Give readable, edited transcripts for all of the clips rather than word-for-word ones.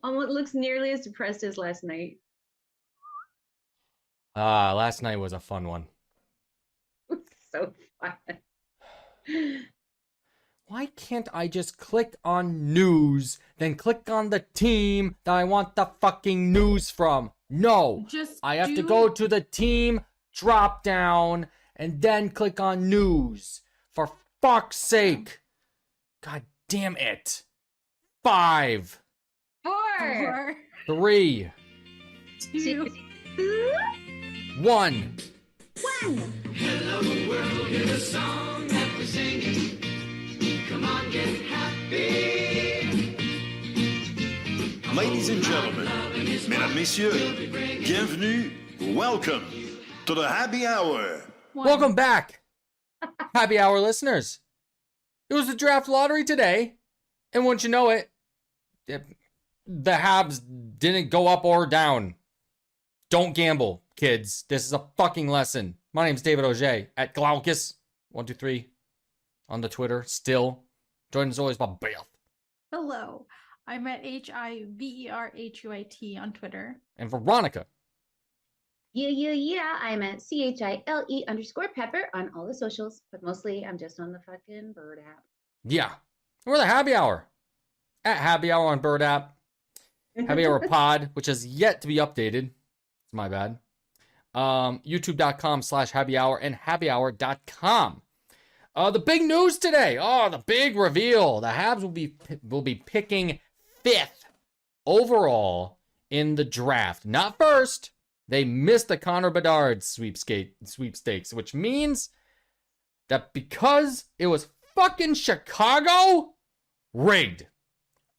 Almost looks nearly as depressed as last night. Last night was a fun one. So fun. Why can't I just click on news, then click on the team that I want the fucking news from? No, I have to go to the team drop down and then click on news. For fuck's sake. God damn it. 5, 4, 3, 2, 1. 1. Hello world, here's a song that we're singing. Come on, get happy. Ladies and gentlemen, mesdames, messieurs, bienvenue, welcome to the happy hour. Welcome back, happy hour listeners. It was the draft lottery today, and wouldn't you know it, the Habs didn't go up or down. Don't gamble, kids. This is a fucking lesson. My name's David Auger at Glaucus123 on the Twitter. Still, joined as always by Beth. Hello, I'm at HIVERHUIT on Twitter. And Veronica. Yeah. I'm at CHILE_Pepper on all the socials, but mostly I'm just on the fucking Bird app. Yeah. We're the Happy Hour. At Happy Hour on Bird app. Happy Hour Pod, which has yet to be updated. It's my bad. YouTube.com/Happy Hour and happyhour.com. The big news today. The big reveal. The Habs will be picking 5th overall in the draft. Not first. They missed the Connor Bedard sweepstakes, which means that because it was fucking Chicago, rigged.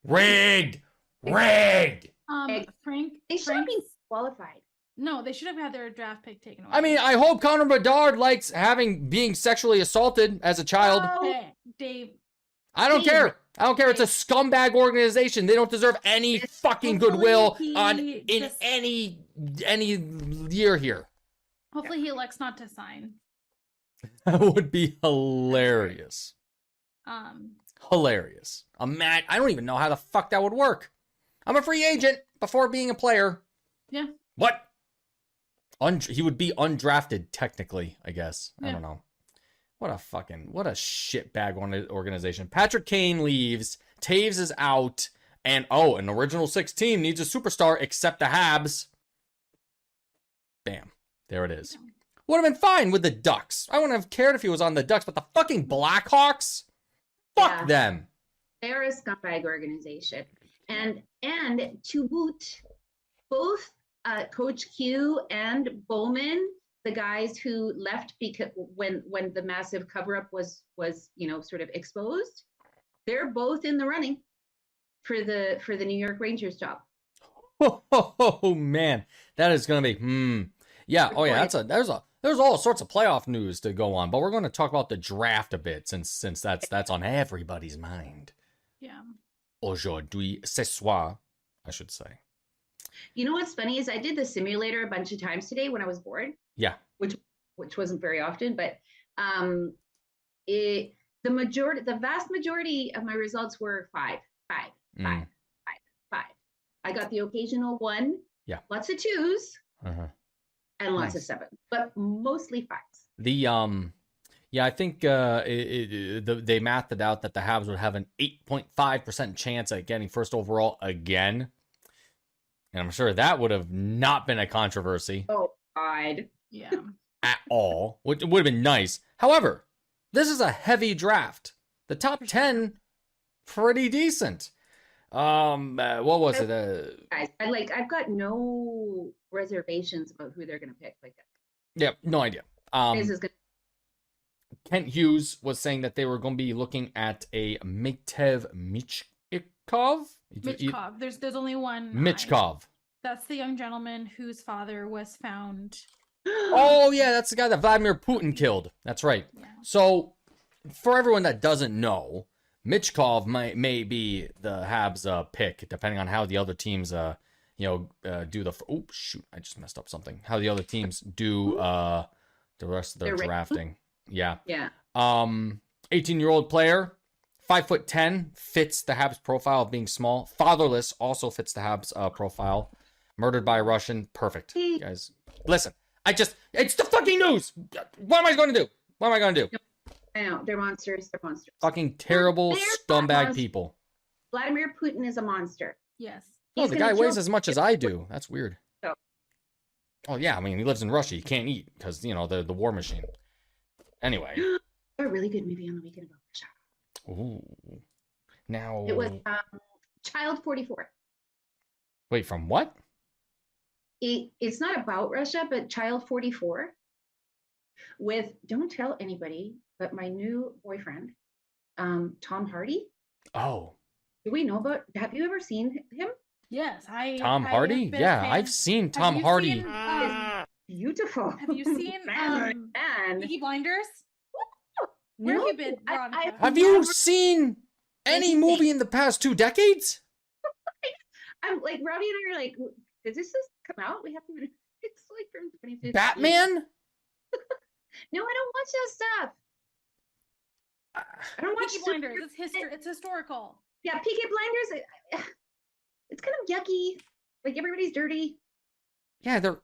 Frank, They should Frank, be qualified. no, they should have had their draft pick taken away. I mean, I hope Connor Bedard likes being sexually assaulted as a child. Hey, Dave. I don't care. It's a scumbag organization. They don't deserve any fucking goodwill in any year here. Hopefully he elects not to sign. That would be hilarious. Hilarious. I don't even know how the fuck that would work. I'm a free agent before being a player. Yeah. What? He would be undrafted technically, I guess. I don't know. What a shitbag organization. Patrick Kane leaves. Taves is out. And an original 6 team needs a superstar except the Habs. Bam. There it is. Would have been fine with the Ducks. I wouldn't have cared if he was on the Ducks, but the fucking Blackhawks? Fuck them. They're a scumbag organization. And to boot, both Coach Q and Bowman, the guys who left because when the massive cover-up was sort of exposed, they're both in the running for the New York Rangers job. Oh man, that is gonna be yeah. Oh yeah, there's all sorts of playoff news to go on, but we're going to talk about the draft a bit since that's on everybody's mind. Yeah. Aujourd'hui, ce soir, I should say. You know what's funny is I did the simulator a bunch of times today when I was bored. Yeah. Which wasn't very often, but the vast majority of my results were 5. I got the occasional 1. Yeah. Lots of 2s. And lots of 7, but mostly 5s. I think they mathed it out that the Habs would have an 8.5% chance at getting first overall again. And I'm sure that would have not been a controversy. Oh, God. Yeah. At all. Which would have been nice. However, this is a heavy draft. The top 10, pretty decent. What was it? Guys, I've got no reservations about who they're going to pick. Yeah, no idea. Kent Hughes was saying that they were going to be looking at a Mikheyev Michkov. Michkov. There's only one. Michkov. That's the young gentleman whose father was found. Oh yeah, that's the guy that Vladimir Putin killed. That's right. Yeah. So, for everyone that doesn't know, Michkov may be the Habs pick, depending on how the other teams do the. Oh shoot! I just messed up something. How the other teams do the rest of their drafting. Yeah. Yeah. 18-year-old player 5'10" fits the Habs profile of being small. Fatherless also fits the Habs profile. Murdered by a Russian, perfect. You guys, listen. It's the fucking news. What am I going to do? What am I going to do? I know they're monsters. They're monsters. Fucking terrible They're scumbag monsters. people. Vladimir Putin is a monster. Yes. Oh, He's the gonna guy weighs kill- as much as I do. That's weird. So- Oh yeah, I mean he lives in Russia. He can't eat because the war machine. Anyway. A really good movie on the weekend about Russia. Ooh. Now. It was Child 44. Wait, from what? It's not about Russia, but Child 44 with, don't tell anybody, but my new boyfriend, Tom Hardy. Oh, Do we know about, have you ever seen him? Yes. Tom I Hardy? have been a Yeah, fan. I've seen Have Tom you Hardy. seen, Beautiful. have you seen Man. Peaky Blinders? Where have you been, Veronica? Have you seen any movie in the past 2 decades? I'm like, Robbie and I are like, does this just come out? We haven't even, it's like from 2015. Batman? No, I don't watch that stuff. I don't watch Peaky super- Blinders. It's historical. Yeah, Peaky Blinders. It's kind of yucky. Like everybody's dirty. Yeah, they're.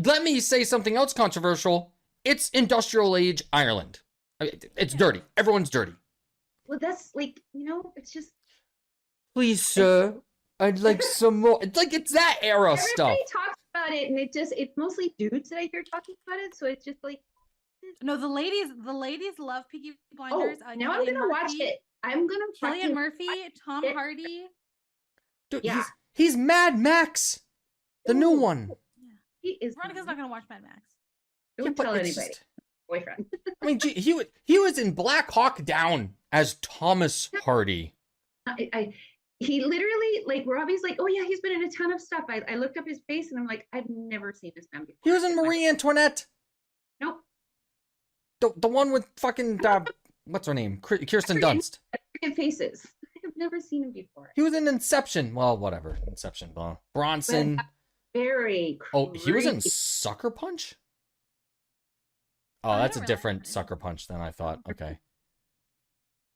Let me say something else controversial. It's industrial age Ireland. I mean, it's dirty. Everyone's dirty. Well, that's like, it's just Please, sir, I'd like some more. It's like it's that era stuff. everybody talks about it, and it's mostly dudes that I hear talking about it. So it's just like, No, the ladies love Peaky Blinders. now I'm gonna watch it. I'm gonna Cillian fucking Murphy, Tom it. Hardy. Dude, Yeah. he's Mad Max, the new Ooh. one. He is. Veronica's not gonna watch Mad Max. Don't Yeah, but tell it's anybody. just- Boyfriend. I mean, gee, he was in Black Hawk Down as Thomas Hardy. He literally, like, Robbie's like, oh yeah, he's been in a ton of stuff. I looked up his face and I'm like, I've never seen this man before. He was in Marie Antoinette. Nope. The one with fucking what's her name? Kirsten forget. Dunst. Freaking faces. I've never seen him before. He was in Inception. Well, whatever. Inception. Well, Bronson. Very. Oh, he was in creepy. Sucker Punch? Oh, I that's a don't really different know. Sucker Punch than I thought. Okay.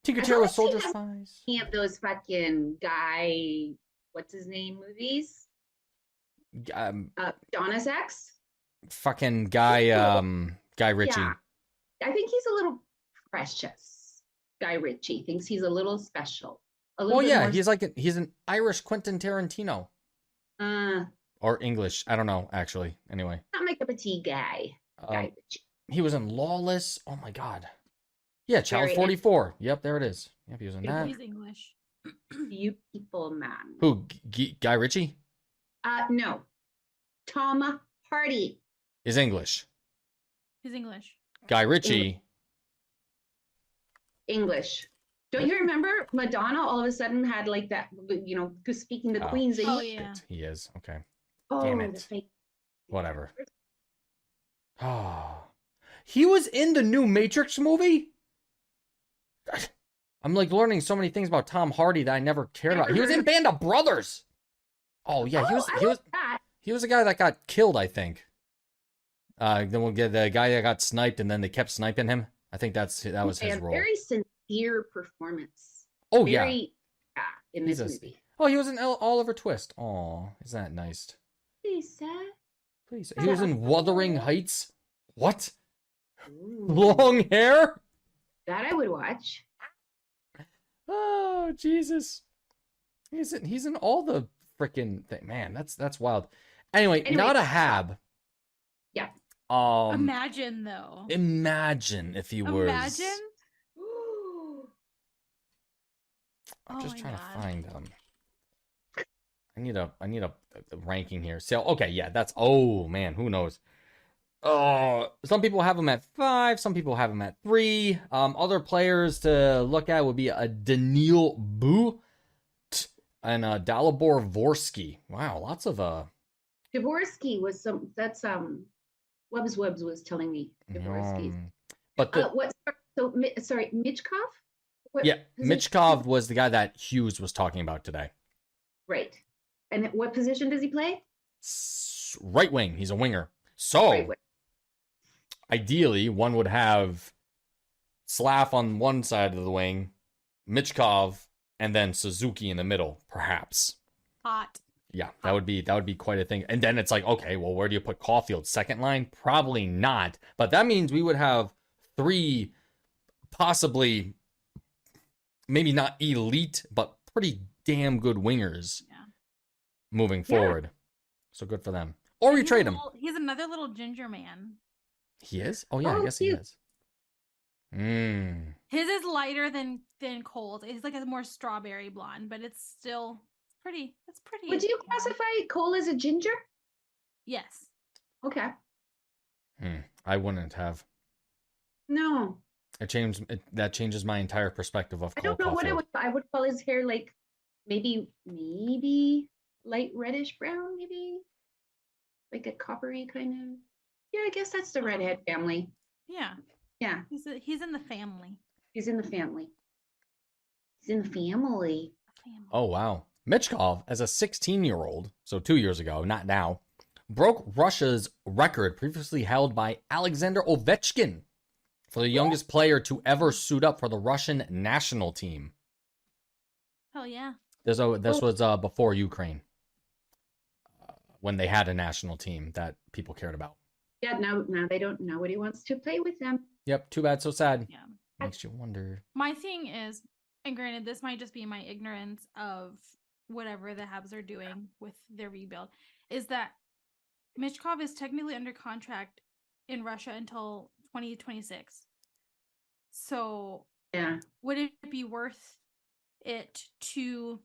Tinker I Tailor thought he Soldier was- Spies. Any of those fucking guy, what's his name movies? Donna Sex. Fucking guy Ritchie. Yeah. I think he's a little precious. Guy Ritchie thinks he's a little special. A little Oh bit yeah, more- he's an Irish Quentin Tarantino. Or English. I don't know, actually. Anyway. Not my cup of tea guy. Guy Ritchie. He was in Lawless. Oh my god. Yeah, Child Very 44. Yep, there it is. Yep, he was in that. He's English. Beautiful man. Who? Guy Ritchie No. Tom Hardy. is English. He's English. Guy Ritchie. English. Don't you remember Madonna all of a sudden had like that, speaking the Oh. Queen's Oh English? yeah. He is. Okay. Oh, Damn the it. fake. Whatever. Oh. He was in the new Matrix movie? I'm like learning so many things about Tom Hardy that I never cared about. He was in Band of Brothers. Oh yeah, he was I he was like that. he was the guy that got killed, I think. Then we'll get the guy that got sniped and then they kept sniping him. I think that was his A role. very sincere performance. Oh yeah. Very, in He's this a- movie. Oh, he was in Oliver Twist. Oh, isn't that nice? Lisa. Please. He was in Wuthering Heights. What? Ooh, Long hair? that I would watch. Oh, Jesus. He's in all the freaking thing. Man, that's wild. Anyway, not a Hab. Yeah. Imagine though. Imagine if he was. Imagine. I'm Oh just my trying God. to find I need a ranking here. So okay, yeah, that's oh man, who knows? Oh, some people have him at 5, some people have him at 3. Other players to look at would be a Daniil Boo and Dalibor Vorsky. Wow, lots of Dvorsky was Webs was telling me. Dvorsky. but the Sorry, Michkov? What yeah, position- Michkov was the guy that Hughes was talking about today. Right. And what position does he play? Right wing. He's a winger. So Right wing. ideally, one would have Slav on one side of the wing Michkov, and then Suzuki in the middle, perhaps. Hot. Yeah, that would be quite a thing. And then it's like, okay, well, where do you put Caulfield? Second line? Probably not. But that means we would have 3 possibly, maybe not elite, but pretty damn good wingers Yeah. moving forward. So good for them. Or we He's trade him. He's another little ginger man. He is? Oh yeah, I Oh, guess he cute. is. Mm. His is lighter than Cole's. It's like a more strawberry blonde, but it's still pretty. It's pretty. Would you classify Cole as a ginger? Yes. Okay. I wouldn't have. No, That changes my entire perspective of I Cole don't know what Caulfield. I would call his hair, like maybe light reddish brown, maybe like a coppery kind of. Yeah, I guess that's the redhead family. Yeah. Yeah, He's in the family. he's in the family. He's in the family. Oh wow. Michkov, as a 16-year-old, so 2 years ago, not now, broke Russia's record previously held by Alexander Ovechkin for the youngest player to ever suit up for the Russian national team. Hell yeah. This was before Ukraine, when they had a national team that people cared about. Yeah, now they don't. Nobody wants to play with them. Yep, too bad, so sad. Yeah. Makes you wonder. My thing is, and granted, this might just be my ignorance of whatever the Habs are doing with their rebuild, is that Michkov is technically under contract in Russia until 2026. So Yeah, would it be worth it to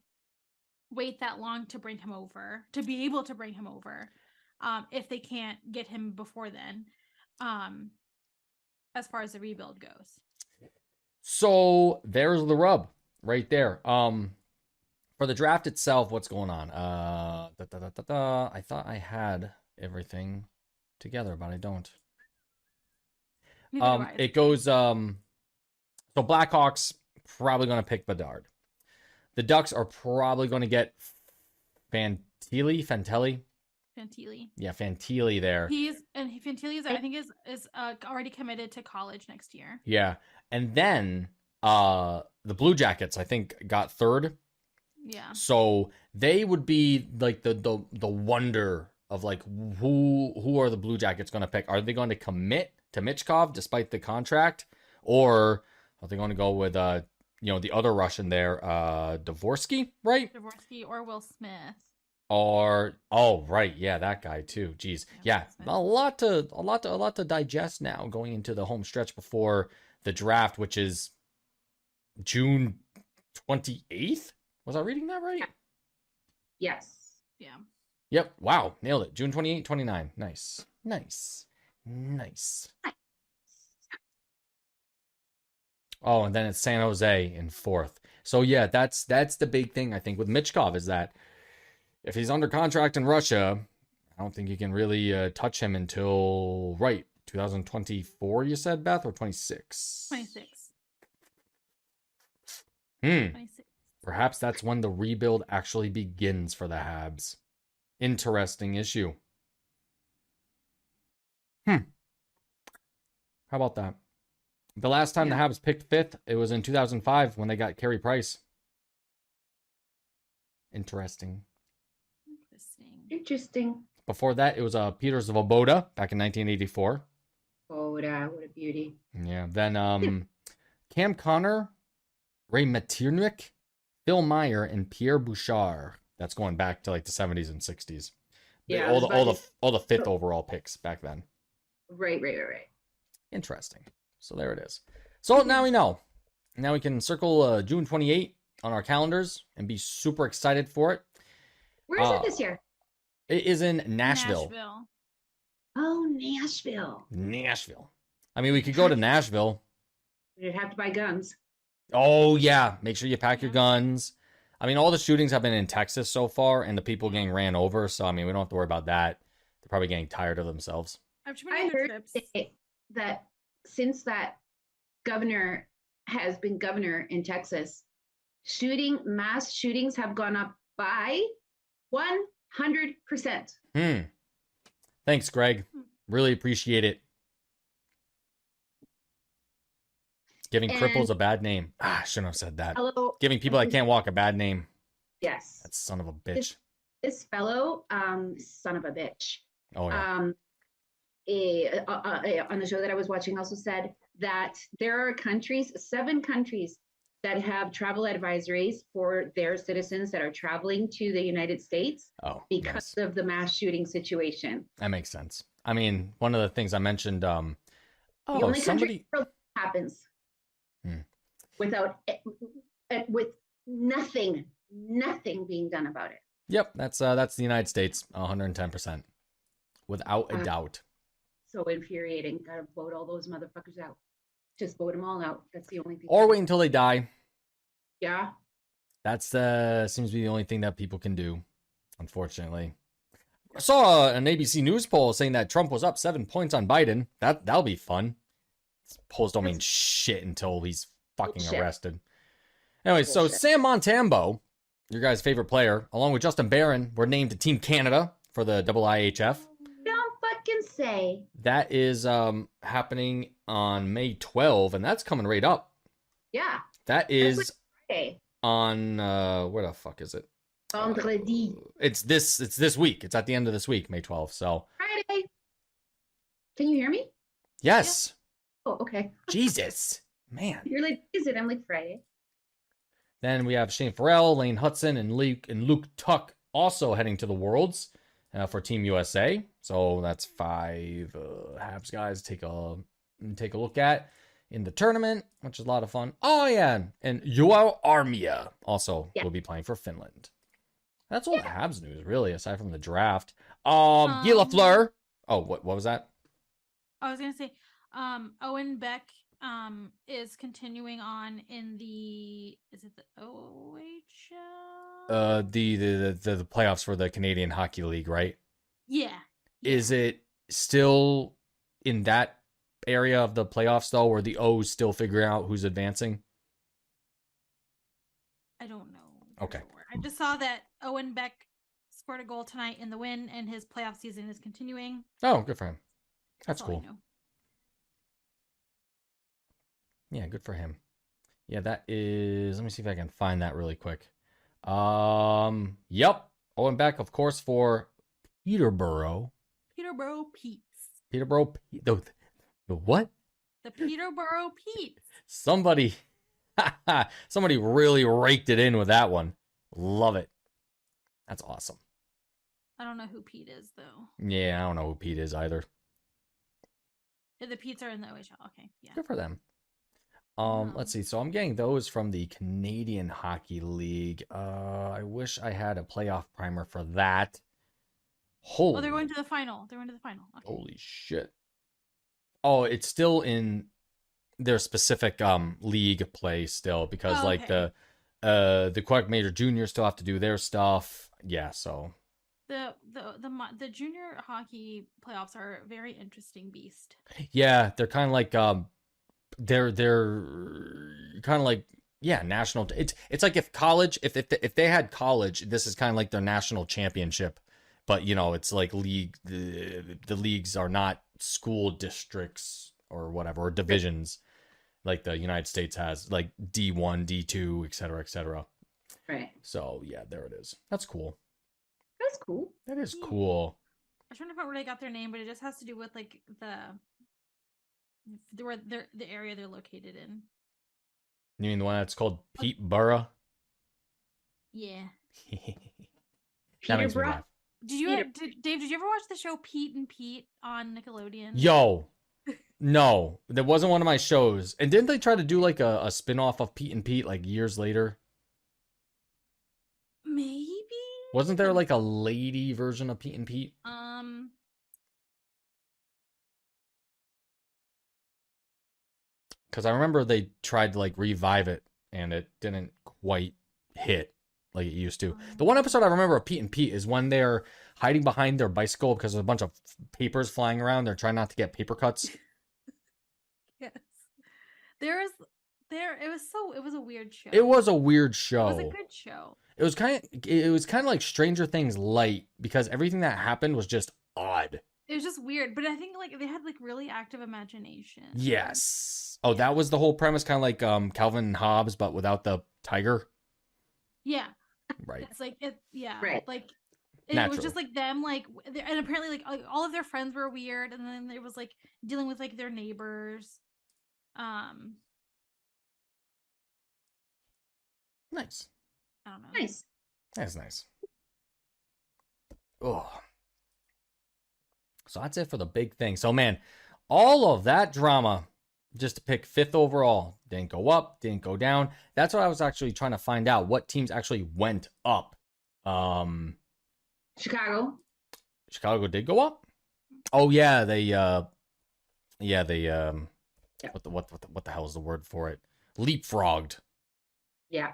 wait that long to bring him over, to be able to bring him over, if they can't get him before then, as far as the rebuild goes? So there's the rub right there. For the draft itself, what's going on? I thought I had everything together, but I don't. Neither do I. It goes so Blackhawks probably going to pick Bedard. The Ducks are probably going to get Fantilli. Fantilli. Yeah, Fantilli there. Fantilli is, I think, is already committed to college next year. Yeah. And then the Blue Jackets, I think, got third. Yeah. So they would be like the wonder of like who are the Blue Jackets going to pick? Are they going to commit to Michkov despite the contract, or are they going to go with the other Russian there, Dvorsky, right? Dvorsky or Will Smith. Or right, yeah, that guy too. Jeez, yeah, a lot to digest now going into the home stretch before the draft, which is June 28th. Was I reading that right? Yeah. Yes. Yeah. Yep. Wow, nailed it. June 28, 29. Nice. Oh, and then it's San Jose in 4th. So yeah, that's the big thing I think with Michkov is that if he's under contract in Russia, I don't think you can really touch him until 2024. You said, Beth, or 26? 26. 26. Perhaps that's when the rebuild actually begins for the Habs. Interesting issue. How about that? The last time the Habs picked 5th, it was in 2005 when they got Carey Price. Interesting. Before that, it was Peter Svoboda back in 1984. What a beauty. Yeah. Then Cam Connor, Ray Matirnick, Phil Meyer, and Pierre Bouchard. That's going back to like the 70s and 60s. Yeah, all the 5th overall picks back then. Right. Interesting. So there it is. So now we know. Now we can circle June 28 on our calendars and be super excited for it. Where is it this year? It is in Nashville. Oh, Nashville. I mean, we could go to Nashville. You'd have to buy guns. Oh, yeah. Make sure you pack your guns. I mean, all the shootings have been in Texas so far, and the people getting ran over. So, I mean, we don't have to worry about that. They're probably getting tired of themselves. I heard that since that governor has been governor in Texas, mass shootings have gone up by 100%. Thanks, Greg. Really appreciate it. Giving cripples And- a bad name. Ah, I shouldn't have said that. Hello. Giving people that can't walk a bad name. Yes. That son of a bitch. This fellow, son of a bitch, Oh yeah. on the show that I was watching also said that there are countries, 7 countries that have travel advisories for their citizens that are traveling to the United States Oh, because nice. of the mass shooting situation. That makes sense. I mean, one of the things I mentioned. The Oh, only country somebody. in the world happens Hmm. without with nothing being done about it. Yep, that's the United States, 110%, without a doubt. So infuriating. Gotta vote all those motherfuckers out. Just vote them all out. That's the only thing. Or wait until they die. Yeah. That's seems to be the only thing that people can do, unfortunately. I saw an ABC News poll saying that Trump was up 7 points on Biden. That'll be fun. Polls don't mean shit until he's fucking Bullshit. arrested. Anyway, so Bullshit. Sam Montembeau, your guys' favorite player, along with Justin Barron, were named to Team Canada for the IIHF. Don't fucking say. That is happening on May 12, and that's coming right up. Yeah. That That's is Okay. on where the fuck is it? Vendredi. It's this week. It's at the end of this week, May 12th. So Friday. Can you hear me? yes. Oh, okay. Jesus. Man. You're like, is it? I'm like Friday. Then we have Shane Farrell, Lane Hudson, and Luke Tuck also heading to the Worlds for Team USA. So that's 5 Habs guys take a look at in the tournament, which is a lot of fun. Oh yeah, and Joao Armia also will be playing for Finland. That's all the Habs news, really, aside from the draft. Guy Lafleur. Oh, what was that? I was gonna say, Owen Beck is continuing on in the OHL? The playoffs for the Canadian Hockey League, right? Yeah. Is it still in that area of the playoffs though, where the O's still figuring out who's advancing? I don't know. for Okay. sure. I just saw that Owen Beck scored a goal tonight in the win, and his playoff season is continuing. Oh, good for him. That's all I cool. know. Yeah, good for him. Yeah, that is. Let me see if I can find that really quick. Yep. Owen Beck, of course, for Peterborough. Peterborough Pete's. Peterborough. The what? The Peterborough Pete's. Somebody really raked it in with that one. Love it. That's awesome. I don't know who Pete is though. Yeah, I don't know who Pete is either. The Pete's are in the OHL. Okay, yeah. Good for them. Wow. Let's see. So I'm getting those from the Canadian Hockey League. I wish I had a playoff primer for that. Holy, Oh, they're going to the final. They're going to the final. Okay. holy shit. Oh, it's still in their specific league play still because Oh, like okay. the Quebec Major Juniors still have to do their stuff. Yeah, so The junior hockey playoffs are a very interesting beast. yeah, they're kind of like they're kind of like national. It's like if college if they had college, this is kind of like their national championship, but you know it's like league the leagues are not school districts or whatever or divisions like the United States has, like D1, D2, etc., etc. Right. So yeah, there it is. That's cool. That's cool. That is cool. I'm trying to find where they got their name, but it just has to do with like the area they're located in. You mean the one that's called Peterborough? Yeah. That makes me Peterborough? laugh. Dave, did you ever watch the show Pete and Pete on Nickelodeon? Yo, no, that wasn't one of my shows. And didn't they try to do like a spin-off of Pete and Pete like years later? Maybe. Wasn't there like a lady version of Pete and Pete? Because I remember they tried to like revive it and it didn't quite hit like it used to. The one episode I remember of Pete and Pete is when they're hiding behind their bicycle because there's a bunch of papers flying around. They're trying not to get paper cuts. Yes. It was a weird show. It was a weird It show. was a good show. It was kind of like Stranger Things light because everything that happened was just odd. It was just weird. But I think like they had like really active imagination. Yes. Oh, that was the whole premise, kind of like Calvin and Hobbes, but without the tiger. Yeah. Right. It's like it. Yeah. Right. Like it was Naturally. just like them, like, and apparently like all of their friends were weird, and then it was like dealing with like their neighbors. Nice. I don't know. Nice. That's nice. Oh. So that's it for the big thing. So, man, all of that drama just to pick 5th overall. Didn't go up, didn't go down. That's what I was actually trying to find out. What teams actually went up? Chicago. Chicago did go up? Oh yeah, they what the hell is the word for it? Leapfrogged. Yeah.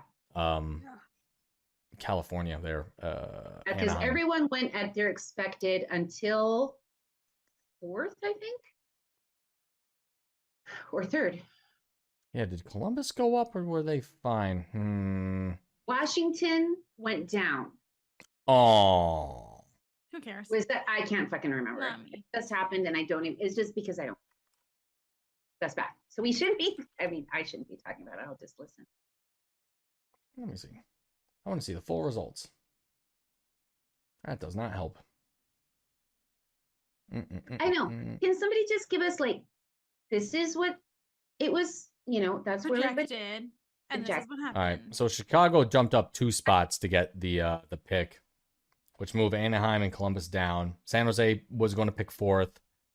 California there. Because Anaheim. everyone went at their expected until 4th, I think. Or 3rd. Yeah, did Columbus go up or were they fine? Washington went down. Oh. Who cares? Was that I can't fucking remember. Not It me. just happened and I don't even it's just because I don't. That's bad. So we shouldn't be I shouldn't be talking about it. I'll just listen. Let me see. I want to see the full results. That does not help. I know. Can somebody just give us like this is what it was, that's where everybody Projected, and this is what happened. All right, so Chicago jumped up 2 spots to get the pick, which moved Anaheim and Columbus down. San Jose was going to pick 4th.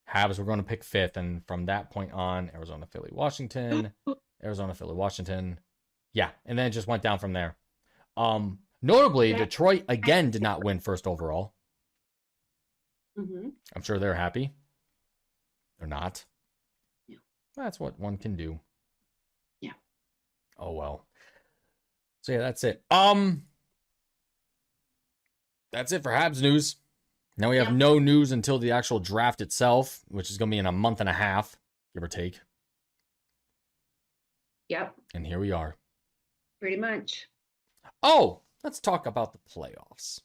Habs were going to pick 5th, and from that point on, Arizona, Philly, Washington, Arizona, Philly, Washington. Yeah, and then it just went down from there. Notably, Yeah. Detroit again did not win 1st overall. Mhm. I'm sure they're happy. They're not. Yeah. That's what one can do. Yeah. Oh well. So yeah, that's it. That's it for Habs news. Now we have Yeah. no news until the actual draft itself, which is going to be in a month and a half, give or take. Yep, And here we are. pretty much. Oh, let's talk about the playoffs.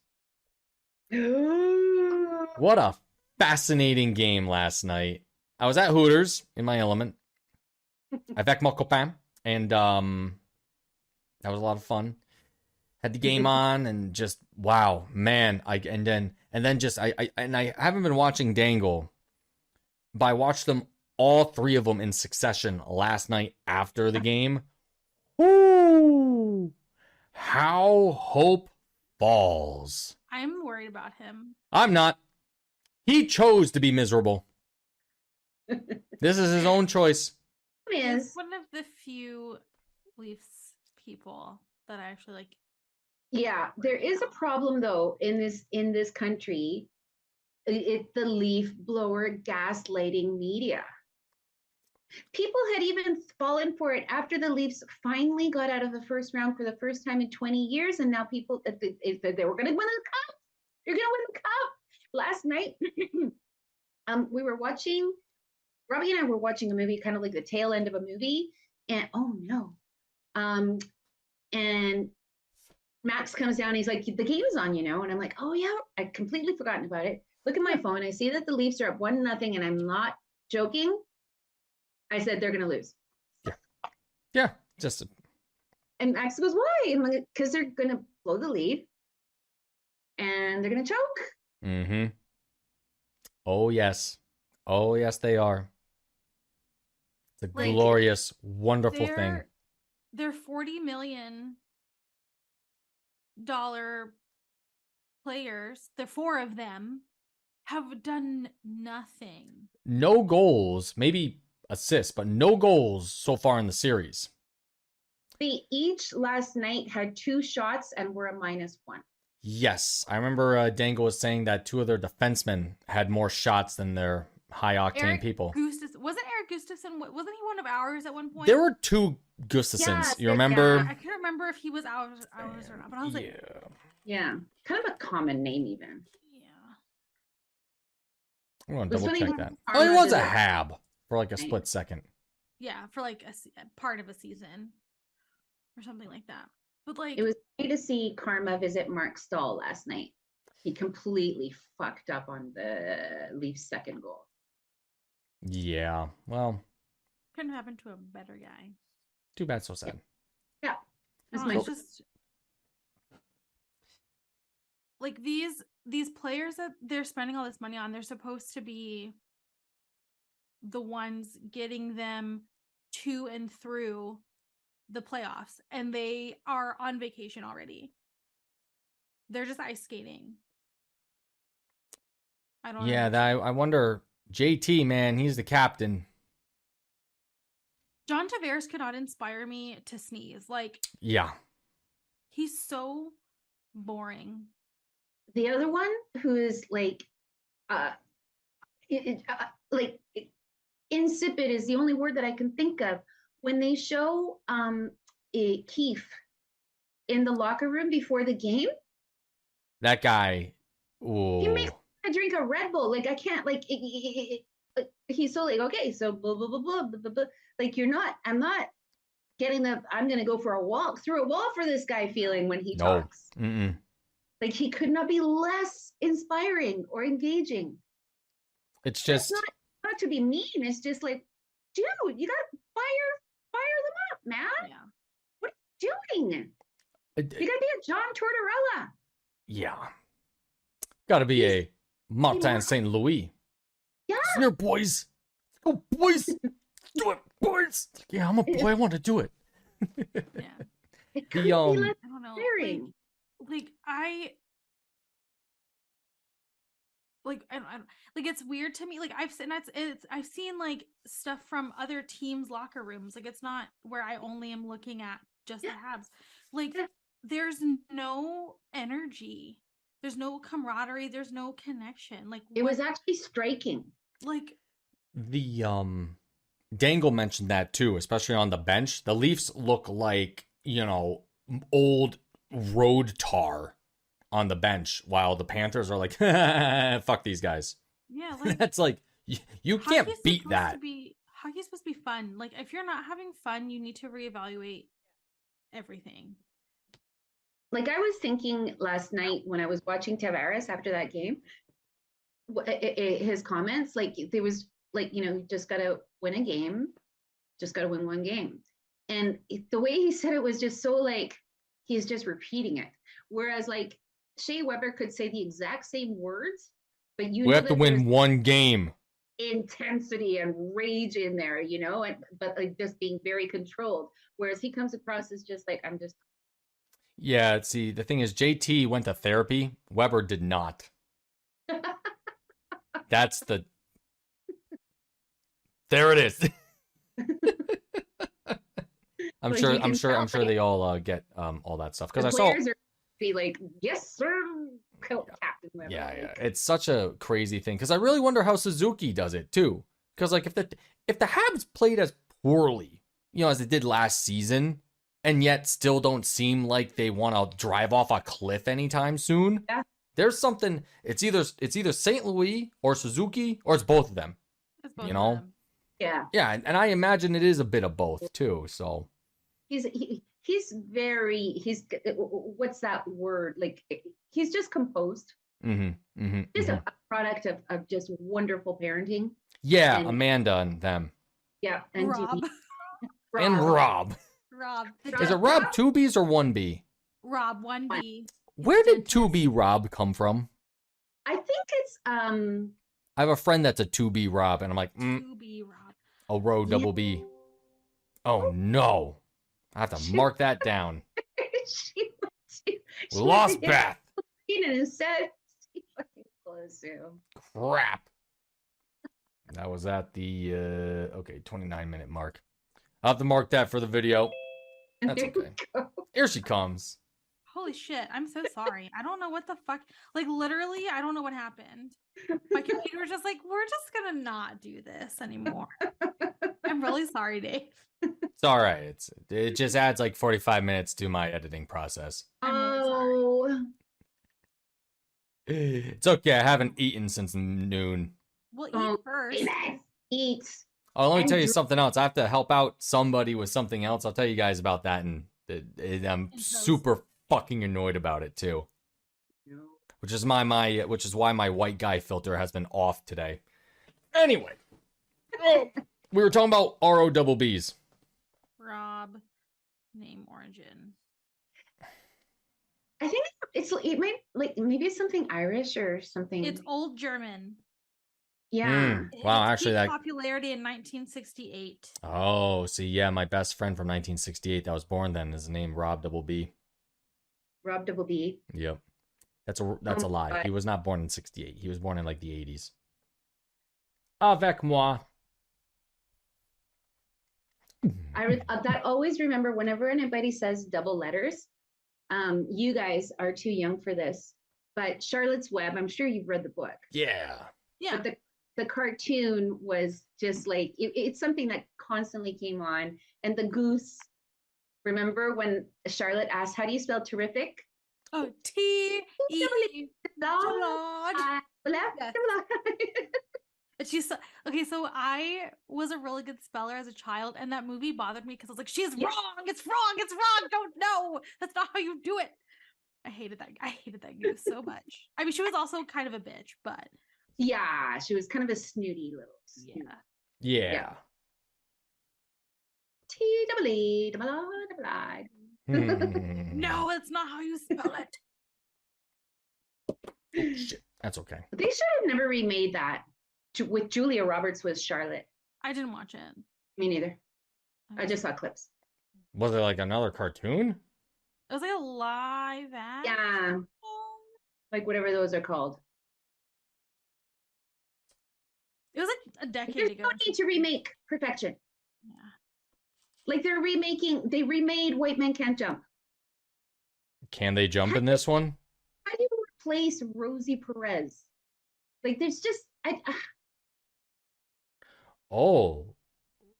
What a fascinating game last night. I was at Hooters in my element. Avec mon copain. And that was a lot of fun. Had the game on and just wow, man. I haven't been watching Dangle, but I watched them all 3 of them in succession last night after the game. Woo! How hope falls. I'm worried about him. I'm not. He chose to be miserable. This is his own choice. He's Is one of the few Leafs people that I actually like. yeah, there is a problem though in this country. It's the leaf blower gaslighting media. People had even fallen for it after the Leafs finally got out of the first round for the first time in 20 years, and now people they were going to win the cup. You're going to win the cup. Last night, we were watching. Robbie and I were watching a movie, kind of like the tail end of a movie, and oh no, and Max comes down. He's like, "The game is on, and I'm like, "Oh yeah, I'd completely forgotten about it." Look at my phone. I see that the Leafs are up 1-0, and I'm not joking. I said they're gonna lose. Yeah, just And Max goes, "Why?" I'm like, "Because they're gonna blow the lead, and they're gonna choke." mm-hmm. Oh yes. Oh yes, they are. It's a Like, glorious, wonderful thing. They're $40 million players. The 4 of them have done nothing. No goals, maybe assists, but no goals so far in the series. They each last night had 2 shots and were a -1. Yes, I remember Dangle was saying that 2 of their defensemen had more shots than their high octane Eric people. Wasn't Eric Gustafson? Wasn't he one of ours at one point? There were 2 Gustafsons. Yeah, You remember? I couldn't remember if he was ours or not, but I was like, Yeah. Yeah, kind of a common name even. yeah. I'm gonna Was double when he check was that. in Oh, he Parma, was a did it? hab for like a Right. split second. Yeah, for like a part of a season or something like that. But like, It was great to see Karma visit Mark Stahl last night. he completely fucked up on the Leafs' second goal. Yeah. Well, Couldn't happen to a better guy. too bad, so sad. Yeah, that's Oh, my it's just like these players that they're spending all this money on, they're supposed to be the ones getting them to and through the playoffs, and they are on vacation already. They're just ice skating. I don't Yeah, understand. I wonder. JT, man, he's the captain. John Tavares could not inspire me to sneeze. Like, Yeah. he's so boring. The other one who is like, like insipid is the only word that I can think of. When they show Keith in the locker room before the game, That guy. he Ooh. makes me drink a Red Bull. Like I can't. Like he's so like, okay, so blah blah blah blah blah blah. Blah. Like I'm not getting the. I'm gonna go for a walk through a wall for this guy feeling when he No. talks. Mm-mm. Like he could not be less inspiring or engaging. It's It's just. not to be mean. It's just like, dude, you gotta fire them up, man. Yeah. What are you doing? You gotta be a John Tortorella. Yeah. Gotta be a Martin more- St. Louis. Yeah. Come here, boys. Go, boys. Do it, boys. Yeah, I'm a boy. I want to do it. Yeah. It The, couldn't be less I don't know. inspiring. I don't like it's weird to me. Like I've seen like stuff from other teams' locker rooms. Like it's not where I only am looking at just Yeah. the Habs. Like Yeah. there's no energy. There's no camaraderie. There's no connection. Like It was actually striking. like The Dangle mentioned that too, especially on the bench. The Leafs look like, old road tar on the bench, while the Panthers are like, fuck these guys. yeah, like That's like you can't hockey's beat supposed that. to be hockey's supposed to be fun. Like if you're not having fun, you need to reevaluate everything. Like I was thinking last night when I was watching Tavares after that game, his comments, like there was like, you just got to win a game, just got to win one game. And the way he said it was just so like, he's just repeating it. Whereas like Shea Weber could say the exact same words, but We have to win one game. intensity and rage in there, but like just being very controlled. Whereas he comes across as just like, I'm just. Yeah, see, the thing is, JT went to therapy. Weber did not. That's the. There it is. I'm Like, sure. you I'm can sure. I'm tell, sure like, they all get all that stuff because The I saw. players are be like, yes, sir, Captain Weber. Yeah, Like, yeah. It's such a crazy thing because I really wonder how Suzuki does it too. Because like if the Habs played as poorly, as they did last season, and yet still don't seem like they want to drive off a cliff anytime soon. Yeah. There's something. It's either St. Louis or Suzuki or it's both of them. It's both You of know? them. Yeah, Yeah, and I imagine it is a bit of both too. So he's what's that word? Like he's just composed. Just a product of just wonderful parenting. yeah, And- Amanda and them Yeah, and Rob. and Rob. Rob. Is it Rob 2Bs or 1B? Rob 1B. Where did Dentist. 2B Rob come from? I think it's I have a friend that's a 2B Rob, and I'm like, 2B Rob. a row double B. Oh no, I have to mark that down. she We lost did Beth. it and said she fucking close Zoom. Crap. That was at the 29-minute mark. I'll have to mark that for the video. That's There we okay. go. Here she comes. Holy shit. I'm so sorry. I don't know what the fuck. Like, literally, I don't know what happened. My computer was just like, we're just going to not do this anymore. I'm really sorry, Dave. It's all right. It just adds like 45 minutes to my editing process. I'm really sorry. Oh, It's okay. I haven't eaten since noon. We'll eat Oh, first. Amen. Eat. Oh, let me And tell you dr- something else. I have to help out somebody with something else. I'll tell you guys about that, and I'm post. super fucking annoyed about it too. which is which is why my white guy filter has been off today. Anyway, we were talking about ROBBs. Rob, name origin. I think it might like maybe it's something Irish or something. It's Old German. Yeah. Wow, It actually peaked that. popularity in 1968. Oh, see, yeah, my best friend from 1968 that was born then is named Rob Double B. Rob Double B. Yep, that's a lie. God. He was not born in 68. He was born in like the 80s. Avec moi. That always remember whenever anybody says double letters. You guys are too young for this, but Charlotte's Web. I'm sure you've read the book. Yeah. Yeah. But the cartoon was just like it's something that constantly came on, and the goose. Remember when Charlotte asked, "How do you spell terrific?" Oh, T-E. Lord, left. Yes. And she's okay. So I was a really good speller as a child, and that movie bothered me because I was like, "She's wrong. It's wrong. It's wrong. Don't know. That's not how you do it." I hated that goose so much. I mean, she was also kind of a bitch, but Yeah, she was kind of a snooty little. yeah. Yeah. T-double-E, Hmm. No, that's not how you spell it. Shit, that's okay. They should have never remade that. With Julia Roberts was Charlotte. I didn't watch it. Me neither. I just saw clips. Was it like another cartoon? It was like a live action. Yeah, like whatever those are called. It was like a decade There's ago. no need to remake Perfection. Yeah. Like they remade White Men Can't Jump. Can they jump in this one? How do you replace Rosie Perez? Like there's just Oh.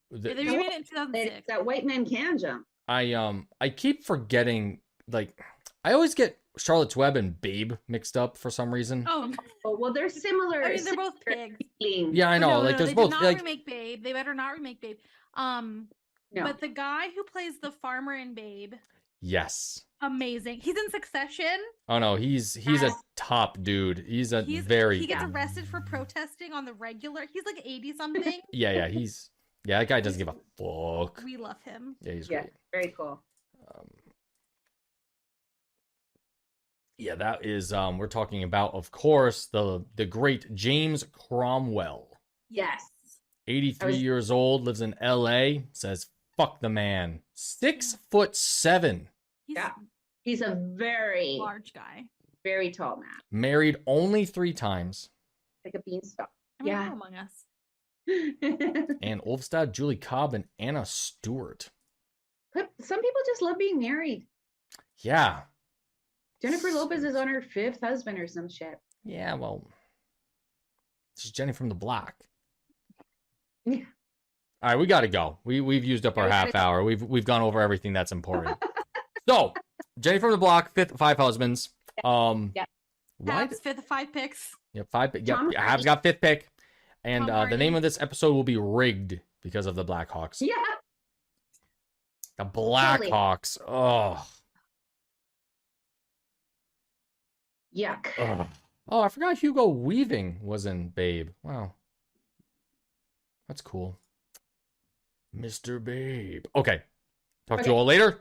Yeah, they remade it in 2006. that White Men Can Jump. I keep forgetting, like, I always get Charlotte's Web and Babe mixed up for some reason. Oh, Oh well, they're similar. I mean, they're both pigs. Yeah, I But know. no, like, no, there's they both. did not Like, remake Babe. They better not remake Babe. No. But the guy who plays the farmer in Babe, yes. amazing. He's in Succession. Oh no, he's a Yes. top dude. He's a He very gets arrested for protesting on the regular. He's like 80 something. yeah. That guy doesn't give a fuck. We love him. Yeah, he's Yeah, great. very cool. Yeah, that is. We're talking about, of course, the great James Cromwell. Yes. 83 years old, lives in L.A. Says fuck the man. 6'7". He's Yeah. He's a a very, large guy. very tall man, Married only 3 times. like a beanstalk. I mean, Yeah. who among us. And Ulfstad, Julie Cobb, and Anna Stewart. But some people just love being married. Yeah. Jennifer Lopez is on her 5th husband or some shit. Yeah, well, this is Jenny from the Block. Yeah. All right, we got to go. We've used up our Yeah, we half gotta hour. We've gone over everything that's important. So, Jenny from the Block, 5 husbands. Yeah. Why? Habs, 5th of 5 picks. Yep, 5. Yep, Tom Habs Hardy. got 5th pick, and Tom the name Hardy. of this episode will be Rigged because of the Blackhawks. Yeah. The Blackhawks. Oh. Yuck. Ugh. Oh, I forgot Hugo Weaving was in Babe. Wow. That's cool. Mr. Babe. Okay. Talk to you all later.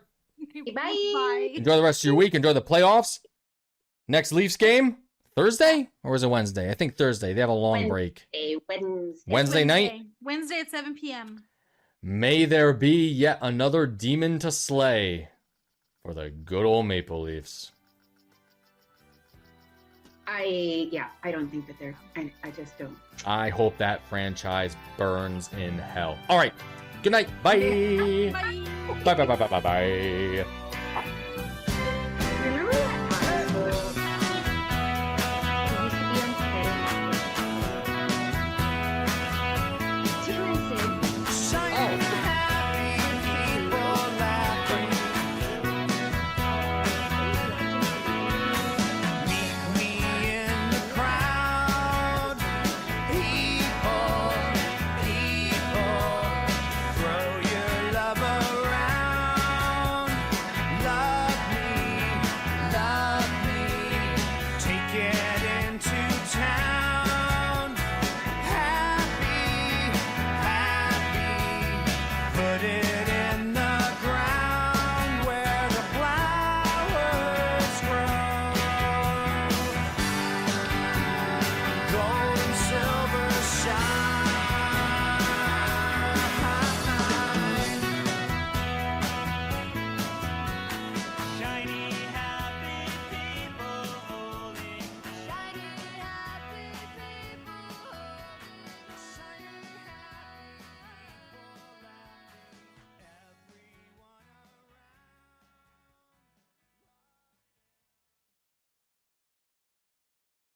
Bye. Enjoy the rest of your week. Enjoy the playoffs. Next Leafs game, Thursday? Or is it Wednesday? I think Thursday. They have a long break. Wednesday night? Wednesday at 7 p.m. May there be yet another demon to slay for the good old Maple Leafs. I don't think that they're, I just don't. I hope that franchise burns in hell. All right. Good night. Bye. Bye. Bye. Bye. Bye. Bye. Bye. Bye.